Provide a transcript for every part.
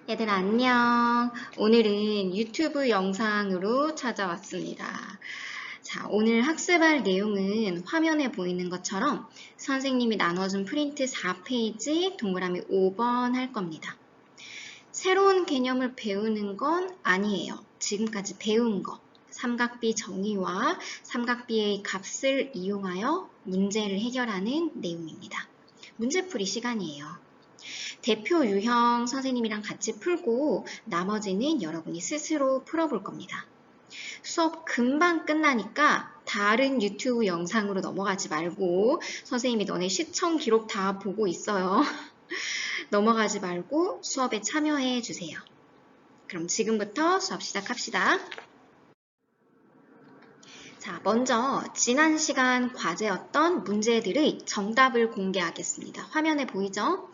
얘들아 안녕. 오늘은 유튜브 영상으로 찾아왔습니다. 자, 오늘 학습할 내용은 화면에 보이는 것처럼 선생님이 나눠준 프린트 4페이지 동그라미 5번 할 겁니다. 새로운 개념을 배우는 건 아니에요. 지금까지 배운 거. 삼각비 정의와 삼각비의 값을 이용하여 문제를 해결하는 내용입니다. 문제풀이 시간이에요. 대표 유형 선생님이랑 같이 풀고 나머지는 여러분이 스스로 풀어볼 겁니다. 수업 금방 끝나니까 다른 유튜브 영상으로 넘어가지 말고 선생님이 너네 시청 기록 다 보고 있어요. 넘어가지 말고 수업에 참여해 주세요. 그럼 지금부터 수업 시작합시다. 자, 먼저 지난 시간 과제였던 문제들의 정답을 공개하겠습니다. 화면에 보이죠?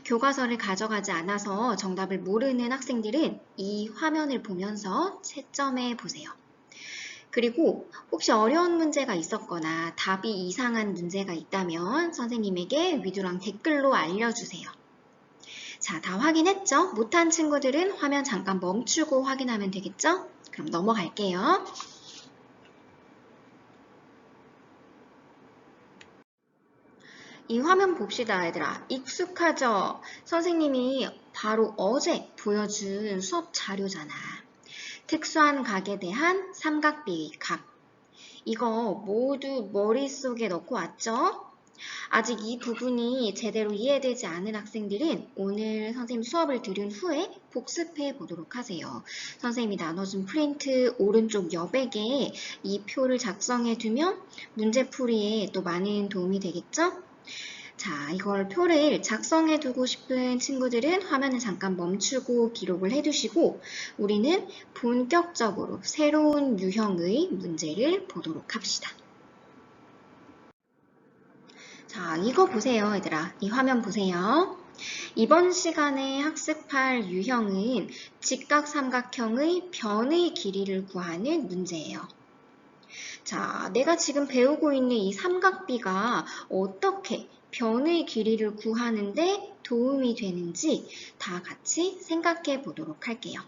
교과서를 가져가지 않아서 정답을 모르는 학생들은 이 화면을 보면서 채점해 보세요. 그리고 혹시 어려운 문제가 있었거나 답이 이상한 문제가 있다면 선생님에게 위두랑 댓글로 알려주세요. 자, 다 확인했죠? 못한 친구들은 화면 잠깐 멈추고 확인하면 되겠죠? 그럼 넘어갈게요. 이 화면 봅시다, 얘들아. 익숙하죠? 선생님이 바로 어제 보여준 수업 자료잖아. 특수한 각에 대한 삼각비의 각. 이거 모두 머릿속에 넣고 왔죠? 아직 이 부분이 제대로 이해되지 않은 학생들은 오늘 선생님 수업을 들은 후에 복습해 보도록 하세요. 선생님이 나눠준 프린트 오른쪽 여백에 이 표를 작성해 두면 문제풀이에 또 많은 도움이 되겠죠? 자, 이걸 표를 작성해 두고 싶은 친구들은 화면을 잠깐 멈추고 기록을 해두시고 우리는 본격적으로 새로운 유형의 문제를 보도록 합시다. 자, 이거 보세요, 얘들아. 이 화면 보세요. 이번 시간에 학습할 유형은 직각삼각형의 변의 길이를 구하는 문제예요. 자, 내가 지금 배우고 있는 이 삼각비가 어떻게 변의 길이를 구하는데 도움이 되는지 다 같이 생각해 보도록 할게요.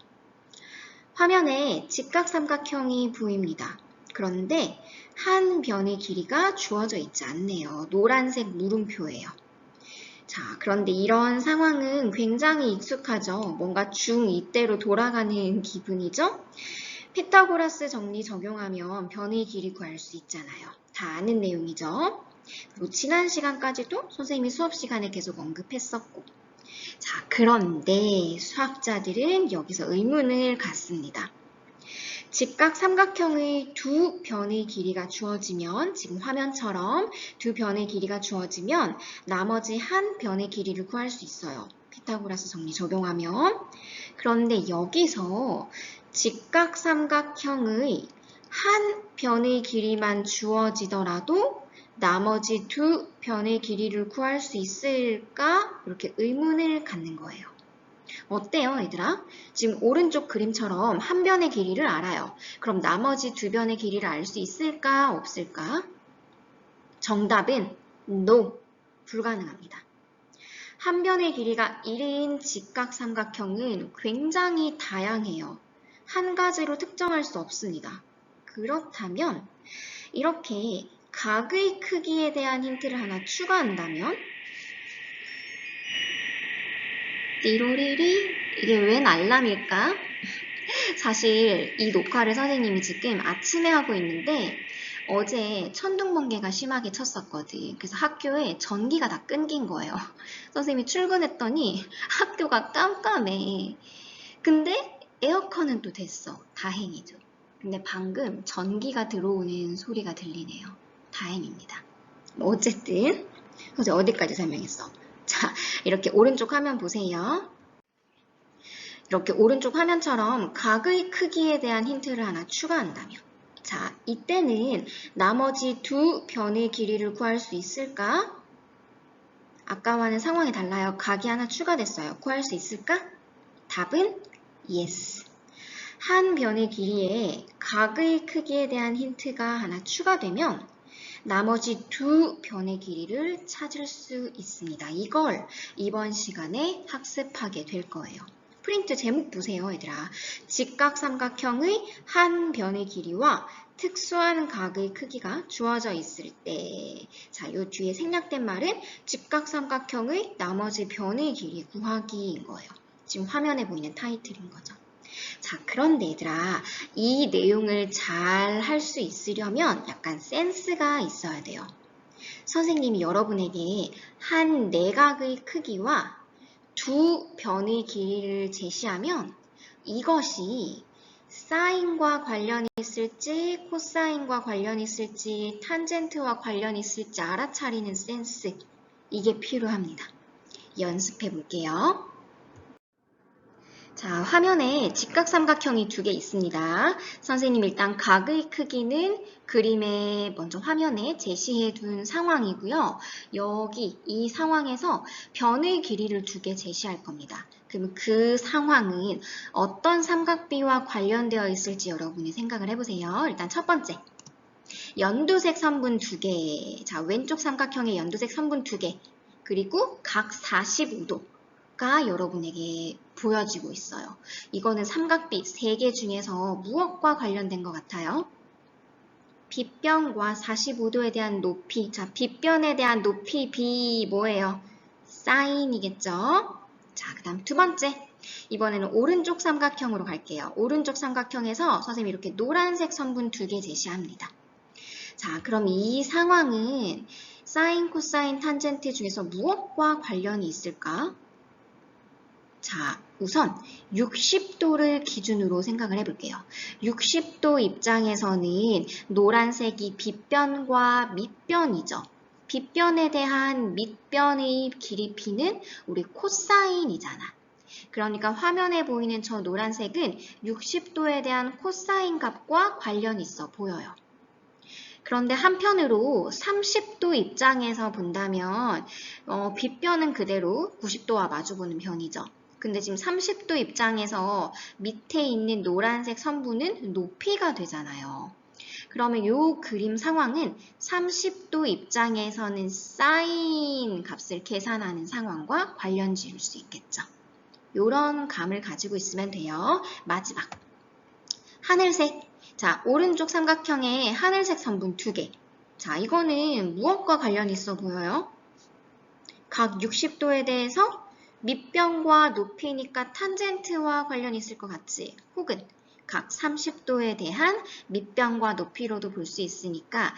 화면에 직각삼각형이 보입니다. 그런데 한 변의 길이가 주어져 있지 않네요. 노란색 물음표예요. 자, 그런데 이런 상황은 굉장히 익숙하죠. 뭔가 중2대로 돌아가는 기분이죠. 피타고라스 정리 적용하면 변의 길이 구할 수 있잖아요. 다 아는 내용이죠. 그리고 지난 시간까지도 선생님이 수업 시간에 계속 언급했었고. 자, 그런데 수학자들은 여기서 의문을 갖습니다. 직각 삼각형의 두 변의 길이가 주어지면 지금 화면처럼 두 변의 길이가 주어지면 나머지 한 변의 길이를 구할 수 있어요. 피타고라스 정리 적용하면. 그런데 여기서 직각 삼각형의 한 변의 길이만 주어지더라도 나머지 두 변의 길이를 구할 수 있을까? 이렇게 의문을 갖는 거예요. 어때요, 얘들아? 지금 오른쪽 그림처럼 한 변의 길이를 알아요. 그럼 나머지 두 변의 길이를 알 수 있을까? 없을까? 정답은 NO, 불가능합니다. 한 변의 길이가 1인 직각삼각형은 굉장히 다양해요. 한 가지로 특정할 수 없습니다. 그렇다면 이렇게 각의 크기에 대한 힌트를 하나 추가한다면 띠로리리 이게 웬 알람일까? 사실 이 녹화를 선생님이 지금 아침에 하고 있는데 어제 천둥번개가 심하게 쳤었거든. 그래서 학교에 전기가 다 끊긴 거예요. 선생님이 출근했더니 학교가 깜깜해. 근데 에어컨은 또 됐어. 다행이죠. 근데 방금 전기가 들어오는 소리가 들리네요. 다행입니다. 어쨌든 어디까지 설명했어? 자, 이렇게 오른쪽 화면 보세요. 이렇게 오른쪽 화면처럼 각의 크기에 대한 힌트를 하나 추가한다면 자, 이때는 나머지 두 변의 길이를 구할 수 있을까? 아까와는 상황이 달라요. 각이 하나 추가됐어요. 구할 수 있을까? 답은 yes. 한 변의 길이에 각의 크기에 대한 힌트가 하나 추가되면 나머지 두 변의 길이를 찾을 수 있습니다. 이걸 이번 시간에 학습하게 될 거예요. 프린트 제목 보세요, 얘들아. 직각삼각형의 한 변의 길이와 특수한 각의 크기가 주어져 있을 때. 자, 요 뒤에 생략된 말은 직각삼각형의 나머지 변의 길이 구하기인 거예요. 지금 화면에 보이는 타이틀인 거죠. 자, 그런데 얘들아, 이 내용을 잘 할 수 있으려면 약간 센스가 있어야 돼요. 선생님이 여러분에게 한 내각의 크기와 두 변의 길이를 제시하면 이것이 사인과 관련이 있을지 코사인과 관련이 있을지 탄젠트와 관련이 있을지 알아차리는 센스, 이게 필요합니다. 연습해 볼게요. 자, 화면에 직각삼각형이 두 개 있습니다. 선생님 일단 각의 크기는 그림에 먼저 화면에 제시해 둔 상황이고요. 여기 이 상황에서 변의 길이를 두 개 제시할 겁니다. 그럼 그 상황은 어떤 삼각비와 관련되어 있을지 여러분이 생각을 해보세요. 일단 첫 번째, 연두색 선분 두 개. 자, 왼쪽 삼각형의 연두색 선분 두 개. 그리고 각 45도가 여러분에게 보여지고 있어요. 이거는 삼각비 3개 중에서 무엇과 관련된 것 같아요? 빗변과 45도에 대한 높이. 자, 빗변에 대한 높이 B 뭐예요? 사인이겠죠? 자, 그 다음 두 번째. 이번에는 오른쪽 삼각형으로 갈게요. 오른쪽 삼각형에서 선생님이 이렇게 노란색 선분 두 개 제시합니다. 자, 그럼 이 상황은 사인, 코사인, 탄젠트 중에서 무엇과 관련이 있을까? 자, 우선 60도를 기준으로 생각을 해볼게요. 60도 입장에서는 노란색이 빗변과 밑변이죠. 빗변에 대한 밑변의 길이 P는 우리 코사인이잖아. 그러니까 화면에 보이는 저 노란색은 60도에 대한 코사인 값과 관련이 있어 보여요. 그런데 한편으로 30도 입장에서 본다면 빗변은 그대로 90도와 마주보는 변이죠. 근데 지금 30도 입장에서 밑에 있는 노란색 선분은 높이가 되잖아요. 그러면 이 그림 상황은 30도 입장에서는 사인 값을 계산하는 상황과 관련 지을 수 있겠죠. 이런 감을 가지고 있으면 돼요. 마지막, 하늘색. 자, 오른쪽 삼각형에 하늘색 선분 두 개. 자, 이거는 무엇과 관련이 있어 보여요? 각 60도에 대해서 밑변과 높이니까 탄젠트와 관련이 있을 것 같지? 혹은 각 30도에 대한 밑변과 높이로도 볼 수 있으니까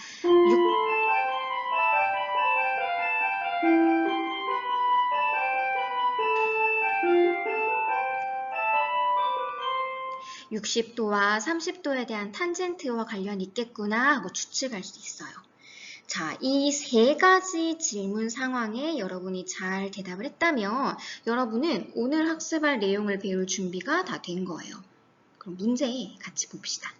60도와 30도에 대한 탄젠트와 관련이 있겠구나 하고 추측할 수 있어요. 자, 이 세 가지 질문 상황에 여러분이 잘 대답을 했다면 여러분은 오늘 학습할 내용을 배울 준비가 다 된 거예요. 그럼 문제 같이 봅시다.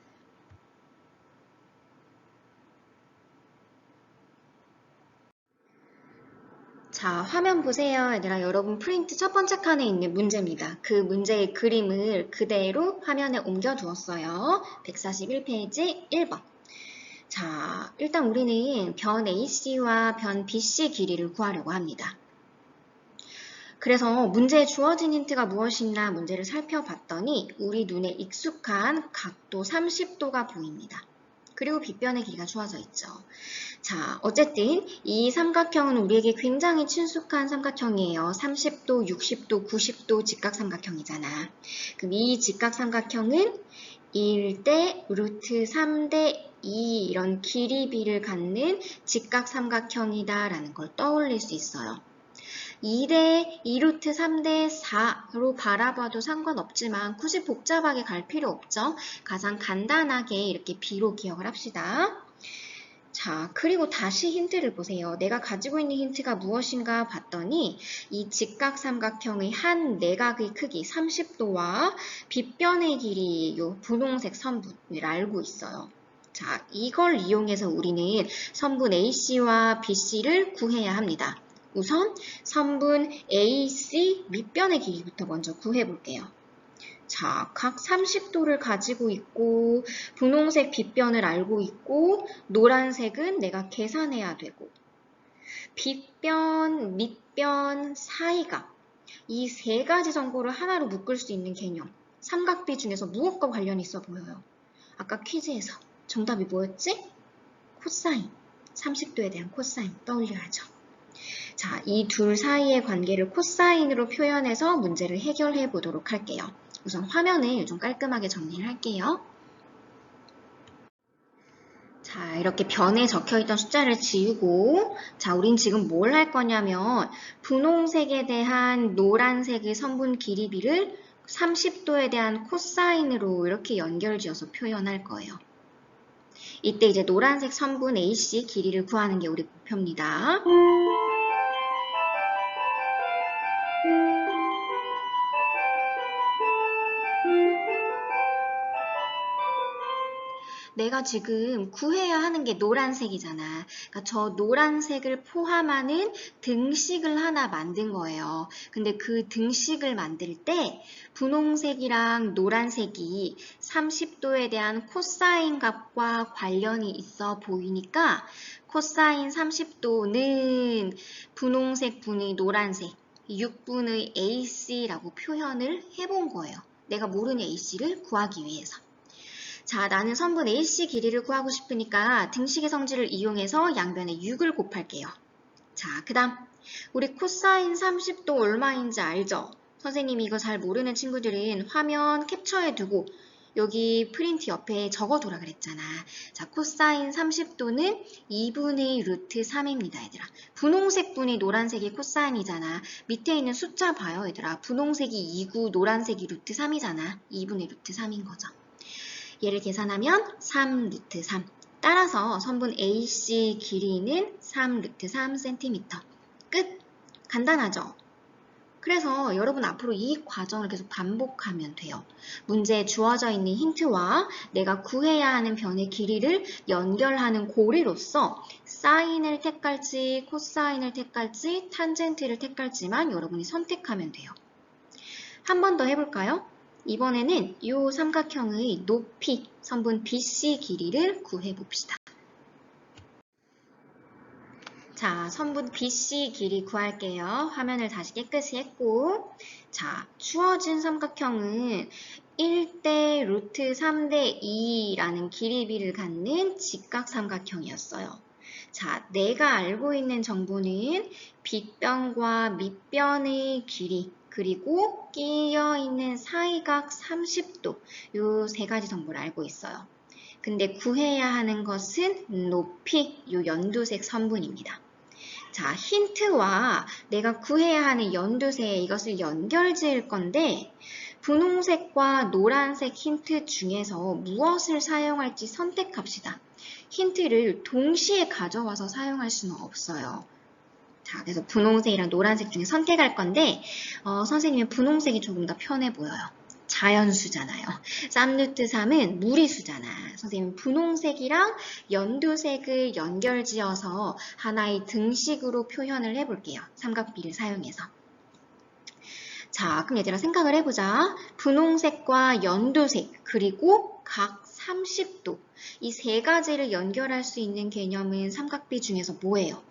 자, 화면 보세요. 얘들아, 여러분 프린트 첫 번째 칸에 있는 문제입니다. 그 문제의 그림을 그대로 화면에 옮겨 두었어요. 141페이지 1번. 자, 일단 우리는 변 AC와 변 BC 길이를 구하려고 합니다. 그래서 문제에 주어진 힌트가 무엇이나 문제를 살펴봤더니 우리 눈에 익숙한 각도 30도가 보입니다. 그리고 빗변의 길이가 주어져 있죠. 자, 어쨌든 이 삼각형은 우리에게 굉장히 친숙한 삼각형이에요. 30도, 60도, 90도 직각삼각형이잖아. 그럼 이 직각삼각형은 1대 루트 3대 2 이런 길이비를 갖는 직각삼각형이다라는 걸 떠올릴 수 있어요. 2대 2루트 3대 4로 바라봐도 상관없지만 굳이 복잡하게 갈 필요 없죠. 가장 간단하게 이렇게 B로 기억을 합시다. 자, 그리고 다시 힌트를 보세요. 내가 가지고 있는 힌트가 무엇인가 봤더니 이 직각삼각형의 한 내각의 크기 30도와 빗변의 길이 요 분홍색 선분을 알고 있어요. 자, 이걸 이용해서 우리는 선분 AC와 BC를 구해야 합니다. 우선 선분 AC 밑변의 길이부터 먼저 구해볼게요. 자, 각 30도를 가지고 있고 분홍색 빗변을 알고 있고 노란색은 내가 계산해야 되고 빗변, 밑변 사이가 이 세 가지 정보를 하나로 묶을 수 있는 개념. 삼각비 중에서 무엇과 관련이 있어 보여요? 아까 퀴즈에서 정답이 뭐였지? 코사인. 30도에 대한 코사인 떠올려야죠. 자, 이 둘 사이의 관계를 코사인으로 표현해서 문제를 해결해 보도록 할게요. 우선 화면을 좀 깔끔하게 정리를 할게요. 자, 이렇게 변에 적혀있던 숫자를 지우고, 자, 우린 지금 뭘 할 거냐면, 분홍색에 대한 노란색의 선분 길이비를 30도에 대한 코사인으로 이렇게 연결지어서 표현할 거예요. 이때 이제 노란색 선분 AC 길이를 구하는 게 우리 목표입니다. 내가 지금 구해야 하는 게 노란색이잖아. 그러니까 저 노란색을 포함하는 등식을 하나 만든 거예요. 근데 그 등식을 만들 때 분홍색이랑 노란색이 30도에 대한 코사인 값과 관련이 있어 보이니까 코사인 30도는 분홍색 분의 노란색 6분의 AC라고 표현을 해본 거예요. 내가 모르는 AC를 구하기 위해서. 자, 나는 선분 AC 길이를 구하고 싶으니까 등식의 성질을 이용해서 양변에 6을 곱할게요. 자, 그 다음 우리 코사인 30도 얼마인지 알죠? 선생님이 이거 잘 모르는 친구들은 화면 캡처해 두고 여기 프린트 옆에 적어두라 그랬잖아. 자, 코사인 30도는 2분의 루트 3입니다, 얘들아. 분홍색 분이 노란색이 코사인이잖아. 밑에 있는 숫자 봐요, 얘들아. 분홍색이 2구, 노란색이 루트 3이잖아. 2분의 루트 3인 거죠. 얘를 계산하면 3 루트 3. 따라서 선분 AC 길이는 3 루트 3cm. 끝! 간단하죠? 그래서 여러분 앞으로 이 과정을 계속 반복하면 돼요. 문제에 주어져 있는 힌트와 내가 구해야 하는 변의 길이를 연결하는 고리로서 사인을 택할지 코사인을 택할지 탄젠트를 택할지만 여러분이 선택하면 돼요. 한 번 더 해볼까요? 이번에는 이 삼각형의 높이, 선분 BC 길이를 구해봅시다. 자, 선분 BC 길이 구할게요. 화면을 다시 깨끗이 했고, 자, 주어진 삼각형은 1대 루트 3대 2라는 길이비를 갖는 직각삼각형이었어요. 자, 내가 알고 있는 정보는 빗변과 밑변의 길이, 그리고 끼어있는 사이각 30도, 이 세 가지 정보를 알고 있어요. 근데 구해야 하는 것은 높이, 이 연두색 선분입니다. 자, 힌트와 내가 구해야 하는 연두색 이것을 연결 지을 건데 분홍색과 노란색 힌트 중에서 무엇을 사용할지 선택합시다. 힌트를 동시에 가져와서 사용할 수는 없어요. 자, 그래서 분홍색이랑 노란색 중에 선택할 건데 선생님은 분홍색이 조금 더 편해 보여요. 자연수잖아요. 3루트 3은 무리수잖아. 선생님은 분홍색이랑 연두색을 연결지어서 하나의 등식으로 표현을 해볼게요. 삼각비를 사용해서. 자, 그럼 얘들아 생각을 해보자. 분홍색과 연두색 그리고 각 30도 이 세 가지를 연결할 수 있는 개념은 삼각비 중에서 뭐예요?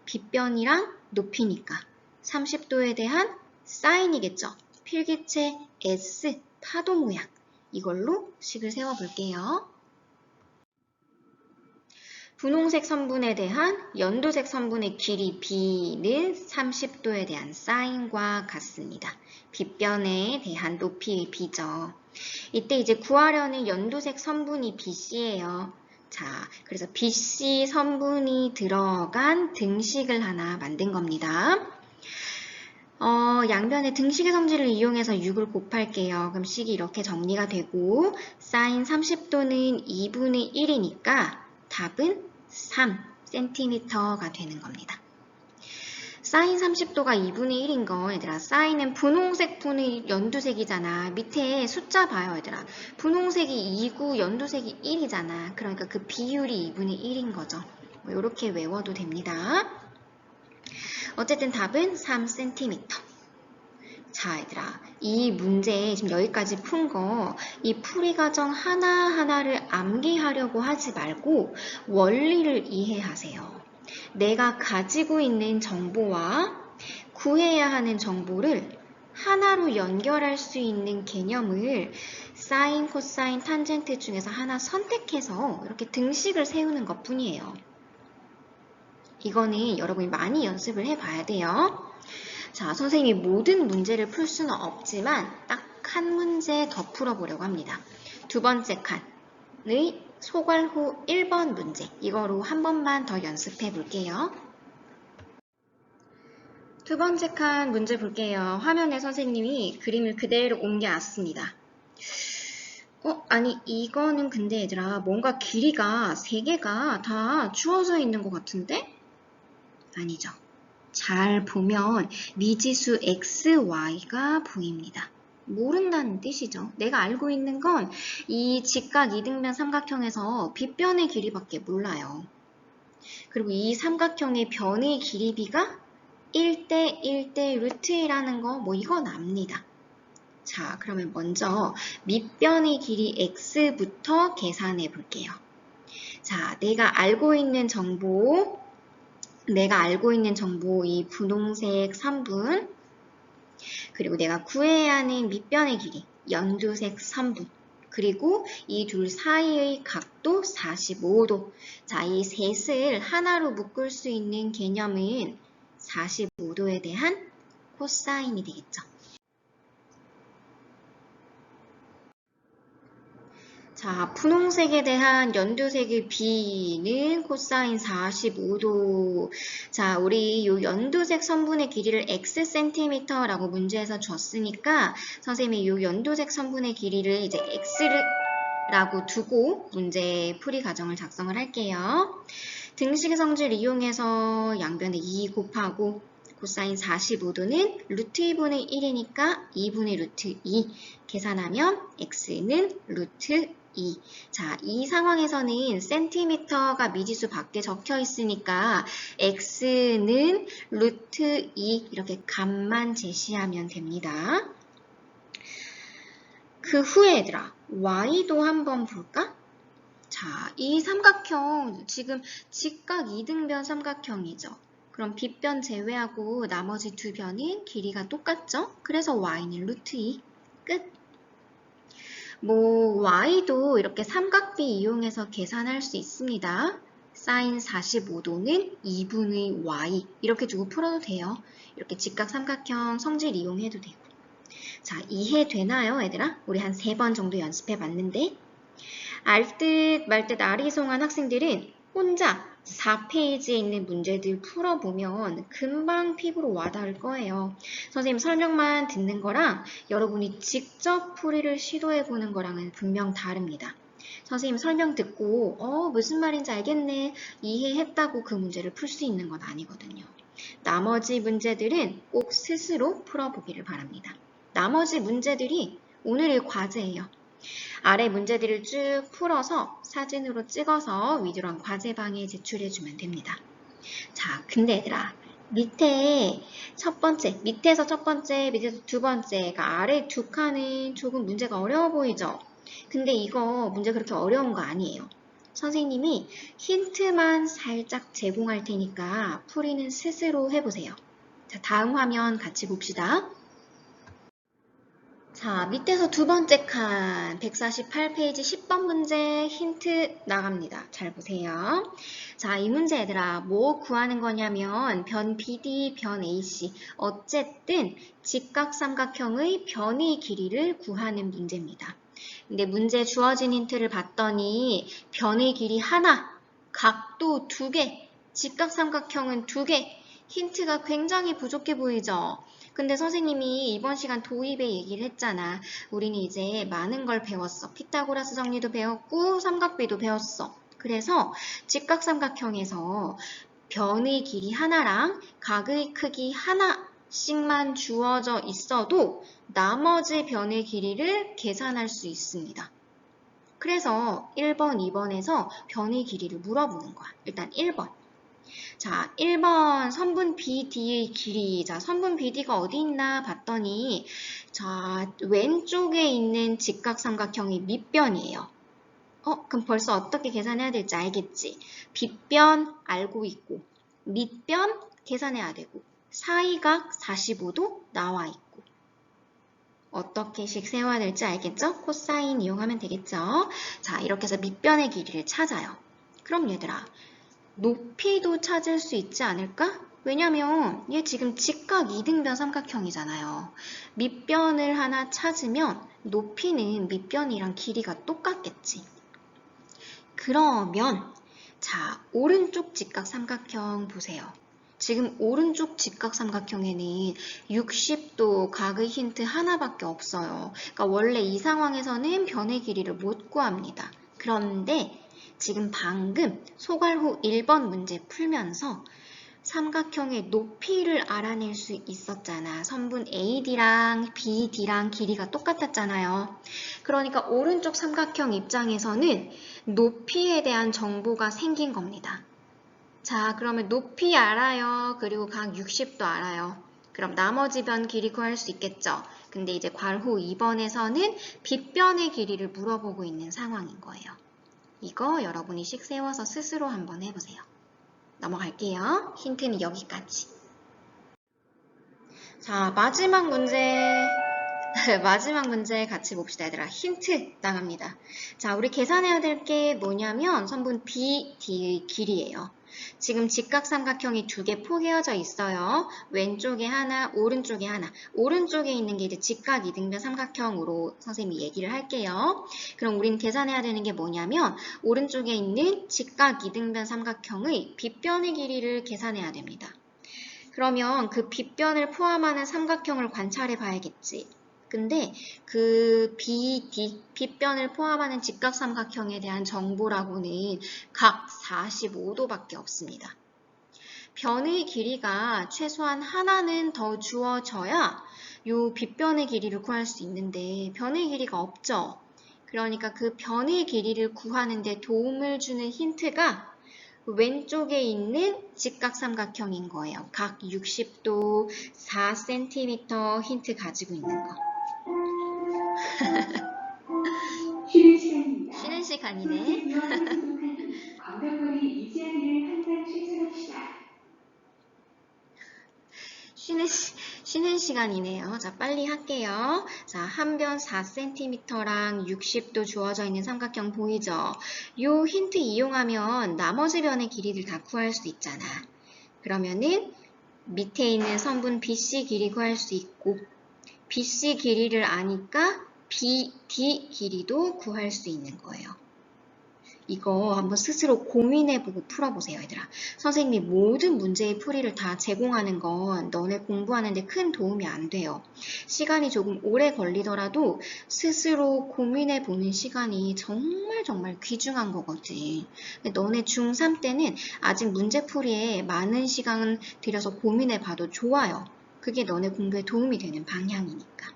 빗변이랑 높이니까 30도에 대한 사인이겠죠. 필기체 S 파도 모양 이걸로 식을 세워볼게요. 분홍색 선분에 대한 연두색 선분의 길이 B는 30도에 대한 사인과 같습니다. 빗변에 대한 높이의 B죠. 이때 이제 구하려는 연두색 선분이 BC예요. 자, 그래서 BC 선분이 들어간 등식을 하나 만든 겁니다. 양변에 등식의 성질을 이용해서 6을 곱할게요. 그럼 식이 이렇게 정리가 되고 사인 30도는 2분의 1이니까 답은 3cm가 되는 겁니다. 사인 30도가 2분의 1인 거 얘들아 사인은 분홍색 분의 연두색이잖아. 밑에 숫자 봐요 얘들아. 분홍색이 2구 연두색이 1이잖아. 그러니까 그 비율이 2분의 1인 거죠. 이렇게 외워도 됩니다. 어쨌든 답은 3cm. 자, 얘들아. 이 문제 지금 여기까지 푼 거 이 풀이 과정 하나하나를 암기하려고 하지 말고 원리를 이해하세요. 내가 가지고 있는 정보와 구해야 하는 정보를 하나로 연결할 수 있는 개념을 사인, 코사인, 탄젠트 중에서 하나 선택해서 이렇게 등식을 세우는 것 뿐이에요. 이거는 여러분이 많이 연습을 해봐야 돼요. 자, 선생님이 모든 문제를 풀 수는 없지만 딱 한 문제 더 풀어보려고 합니다. 두 번째 칸의 소괄 후 1번 문제. 이거로 한 번만 더 연습해 볼게요. 두 번째 칸 문제 볼게요. 화면에 선생님이 그림을 그대로 옮겨왔습니다. 아니 이거는 근데 얘들아 뭔가 길이가 3개가 다 주어져 있는 것 같은데? 아니죠. 잘 보면 미지수 x, y가 보입니다. 모른다는 뜻이죠. 내가 알고 있는 건 이 직각 이등변 삼각형에서 빗변의 길이밖에 몰라요. 그리고 이 삼각형의 변의 길이비가 1대 1대 루트 2라는 거 뭐 이건 압니다. 자, 그러면 먼저 밑변의 길이 x부터 계산해 볼게요. 자, 내가 알고 있는 정보 이 분홍색 3분 그리고 내가 구해야 하는 밑변의 길이 연두색 3분 그리고 이 둘 사이의 각도 45도. 자, 이 셋을 하나로 묶을 수 있는 개념은 45도에 대한 코사인이 되겠죠. 자, 분홍색에 대한 연두색의 B는 코사인 45도. 자, 우리 이 연두색 선분의 길이를 Xcm라고 문제에서 줬으니까 선생님이 이 연두색 선분의 길이를 이제 X라고 두고 문제 풀이 과정을 작성을 할게요. 등식의 성질 이용해서 양변에 2 곱하고 코사인 45도는 루트 2분의 1이니까 2분의 루트 2 계산하면 x는 루트 2. 자, 이 상황에서는 센티미터가 미지수 밖에 적혀 있으니까 x는 루트 2 이렇게 값만 제시하면 됩니다. 그 후에 얘들아 y도 한번 볼까? 자, 이 삼각형 지금 직각 이등변 삼각형이죠. 그럼 빗변 제외하고 나머지 두 변은 길이가 똑같죠? 그래서 y는 루트 2. 끝. 뭐 y도 이렇게 삼각비 이용해서 계산할 수 있습니다. 사인 45도는 2분의 y 이렇게 두고 풀어도 돼요. 이렇게 직각 삼각형 성질 이용해도 되고. 자, 이해되나요, 얘들아? 우리 한 3번 정도 연습해 봤는데 알 듯 말 듯 아리송한 학생들은 혼자 4페이지에 있는 문제들 풀어보면 금방 피부로 와닿을 거예요. 선생님 설명만 듣는 거랑 여러분이 직접 풀이를 시도해보는 거랑은 분명 다릅니다. 선생님 설명 듣고 무슨 말인지 알겠네, 이해했다고 그 문제를 풀 수 있는 건 아니거든요. 나머지 문제들은 꼭 스스로 풀어보기를 바랍니다. 나머지 문제들이 오늘의 과제예요. 아래 문제들을 쭉 풀어서 사진으로 찍어서 위주랑 과제방에 제출해주면 됩니다. 자, 근데 얘들아, 밑에서 첫 번째, 밑에서 두 번째가 아래 두 칸은 조금 문제가 어려워 보이죠? 근데 이거 문제 그렇게 어려운 거 아니에요. 선생님이 힌트만 살짝 제공할 테니까 풀이는 스스로 해보세요. 자, 다음 화면 같이 봅시다. 자, 밑에서 두 번째 칸 148페이지 10번 문제 힌트 나갑니다. 잘 보세요. 자, 이 문제 얘들아 뭐 구하는 거냐면 변 BD, 변 AC 어쨌든 직각삼각형의 변의 길이를 구하는 문제입니다. 근데 문제 주어진 힌트를 봤더니 변의 길이 하나, 각도 2개, 직각삼각형은 2개, 힌트가 굉장히 부족해 보이죠? 근데 선생님이 이번 시간 도입에 얘기를 했잖아. 우리는 이제 많은 걸 배웠어. 피타고라스 정리도 배웠고 삼각비도 배웠어. 그래서 직각삼각형에서 변의 길이 하나랑 각의 크기 하나씩만 주어져 있어도 나머지 변의 길이를 계산할 수 있습니다. 그래서 1번, 2번에서 변의 길이를 물어보는 거야. 일단 1번. 자, 1번 선분 BD의 길이. 자, 선분 BD가 어디 있나 봤더니 자, 왼쪽에 있는 직각삼각형이 밑변이에요. 그럼 벌써 어떻게 계산해야 될지 알겠지? 빗변 알고 있고 밑변 계산해야 되고 사이각 45도 나와 있고. 어떻게씩 세워야 될지 알겠죠? 코사인 이용하면 되겠죠? 자, 이렇게 해서 밑변의 길이를 찾아요. 그럼 얘들아, 높이도 찾을 수 있지 않을까? 왜냐면 얘 지금 직각 이등변 삼각형이잖아요. 밑변을 하나 찾으면 높이는 밑변이랑 길이가 똑같겠지. 그러면 자, 오른쪽 직각 삼각형 보세요. 지금 오른쪽 직각 삼각형에는 60도 각의 힌트 하나밖에 없어요. 그러니까 원래 이 상황에서는 변의 길이를 못 구합니다. 그런데 지금 방금 소괄호 1번 문제 풀면서 삼각형의 높이를 알아낼 수 있었잖아. 선분 AD랑 BD랑 길이가 똑같았잖아요. 그러니까 오른쪽 삼각형 입장에서는 높이에 대한 정보가 생긴 겁니다. 자, 그러면 높이 알아요. 그리고 각 60도 알아요. 그럼 나머지 변 길이 구할 수 있겠죠. 근데 이제 괄호 2번에서는 빗변의 길이를 물어보고 있는 상황인 거예요. 이거 여러분이 식 세워서 스스로 한번 해보세요. 넘어갈게요. 힌트는 여기까지. 자, 마지막 문제 같이 봅시다, 얘들아. 힌트 나갑니다. 자, 우리 계산해야 될 게 뭐냐면 선분 BD의 길이에요. 지금 직각삼각형이 두 개 포개어져 있어요. 왼쪽에 하나, 오른쪽에 하나. 오른쪽에 있는 게 이제 직각 이등변 삼각형으로 선생님이 얘기를 할게요. 그럼 우리는 계산해야 되는 게 뭐냐면 오른쪽에 있는 직각 이등변 삼각형의 빗변의 길이를 계산해야 됩니다. 그러면 그 빗변을 포함하는 삼각형을 관찰해 봐야겠지. 근데 그 BD, 빗변을 포함하는 직각삼각형에 대한 정보라고는 각 45도밖에 없습니다. 변의 길이가 최소한 하나는 더 주어져야 요 빗변의 길이를 구할 수 있는데 변의 길이가 없죠. 그러니까 그 변의 길이를 구하는 데 도움을 주는 힌트가 왼쪽에 있는 직각삼각형인 거예요. 각 60도 4cm 힌트 가지고 있는 거. 쉬는 시간이네. 건강거리 유지하기를 항상 실천합시다. 쉬는 시간이네요. 자, 빨리 할게요. 자, 한 변 4cm랑 60도 주어져 있는 삼각형 보이죠? 요 힌트 이용하면 나머지 변의 길이를 다 구할 수 있잖아. 그러면은 밑에 있는 선분 BC 길이 구할 수 있고 BC 길이를 아니까 BD 길이도 구할 수 있는 거예요. 이거 한번 스스로 고민해보고 풀어보세요, 얘들아. 선생님이 모든 문제의 풀이를 다 제공하는 건 너네 공부하는데 큰 도움이 안 돼요. 시간이 조금 오래 걸리더라도 스스로 고민해보는 시간이 정말 귀중한 거거든. 너네 중3 때는 아직 문제풀이에 많은 시간 들여서 고민해봐도 좋아요. 그게 너네 공부에 도움이 되는 방향이니까.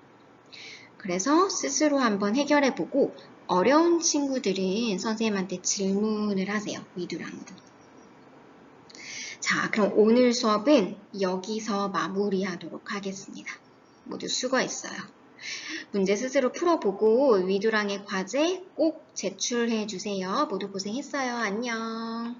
그래서 스스로 한번 해결해보고 어려운 친구들은 선생님한테 질문을 하세요. 위두랑으로. 자, 그럼 오늘 수업은 여기서 마무리하도록 하겠습니다. 모두 수고했어요. 문제 스스로 풀어보고 위두랑의 과제 꼭 제출해 주세요. 모두 고생했어요. 안녕.